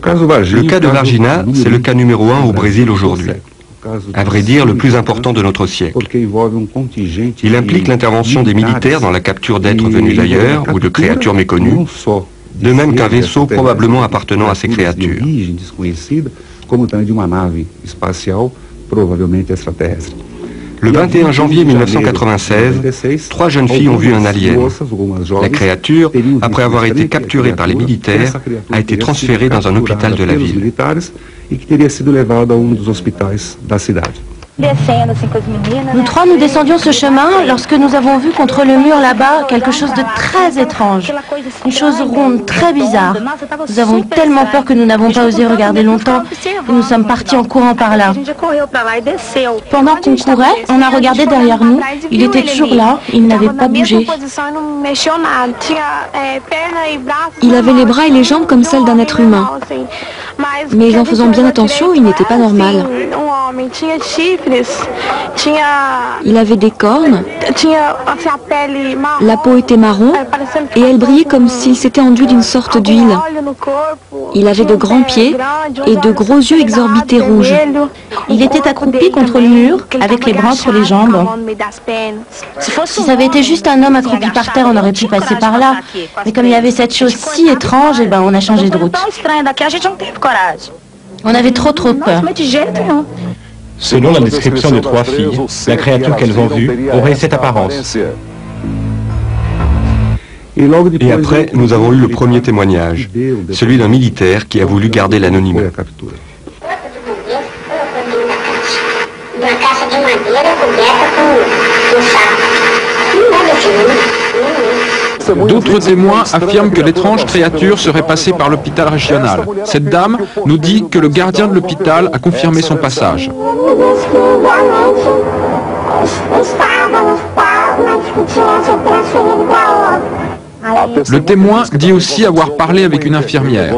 Le cas de Varginha, c'est le cas numéro 1 au Brésil aujourd'hui. À vrai dire, le plus important de notre siècle. Il implique l'intervention des militaires dans la capture d'êtres venus d'ailleurs ou de créatures méconnues, de même qu'un vaisseau probablement appartenant à ces créatures. Le 21 janvier 1996, 3 jeunes filles ont vu un alien. La créature, après avoir été capturée par les militaires, a été transférée dans un hôpital de la ville. Nous trois, nous descendions ce chemin lorsque nous avons vu contre le mur là-bas quelque chose de très étrange. Une chose ronde, très bizarre. Nous avons eu tellement peur que nous n'avons pas osé regarder longtemps et nous sommes partis en courant par là. Pendant qu'on courait, on a regardé derrière nous. Il était toujours là, il n'avait pas bougé. Il avait les bras et les jambes comme celles d'un être humain. Mais en faisant bien attention, il n'était pas normal. Il avait des cornes, la peau était marron et elle brillait comme s'il s'était enduit d'une sorte d'huile. Il avait de grands pieds et de gros yeux exorbités rouges. Il était accroupi contre le mur, avec les bras entre les jambes. Si ça avait été juste un homme accroupi par terre, on aurait pu passer par là. Mais comme il y avait cette chose si étrange, eh ben, on a changé de route. On avait trop peur. Selon la description des 3 filles, la créature qu'elles ont vue aurait cette apparence. Et après, nous avons eu le premier témoignage, celui d'un militaire qui a voulu garder l'anonymat. D'autres témoins affirment que l'étrange créature serait passée par l'hôpital régional. Cette dame nous dit que le gardien de l'hôpital a confirmé son passage. Le témoin dit aussi avoir parlé avec une infirmière.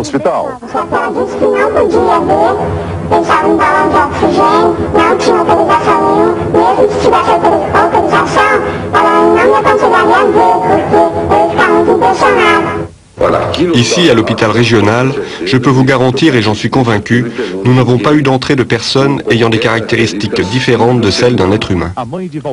Ici, à l'hôpital régional, je peux vous garantir, et j'en suis convaincu, nous n'avons pas eu d'entrée de personnes ayant des caractéristiques différentes de celles d'un être humain.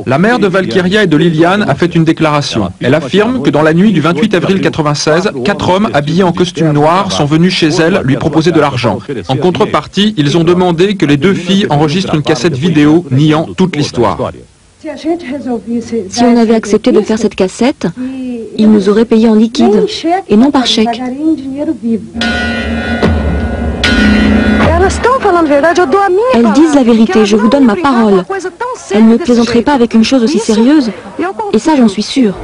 La mère de Valkyria et de Liliane a fait une déclaration. Elle affirme que dans la nuit du 28 avril 1996, 4 hommes habillés en costume noir sont venus chez elle lui proposer de l'argent. En contrepartie, ils ont demandé que les 2 filles enregistrent une cassette vidéo niant toute l'histoire. Si on avait accepté de faire cette cassette, ils nous auraient payé en liquide et non par chèque. Elles disent la vérité, je vous donne ma parole. Elles ne plaisanteraient pas avec une chose aussi sérieuse, et ça j'en suis sûre.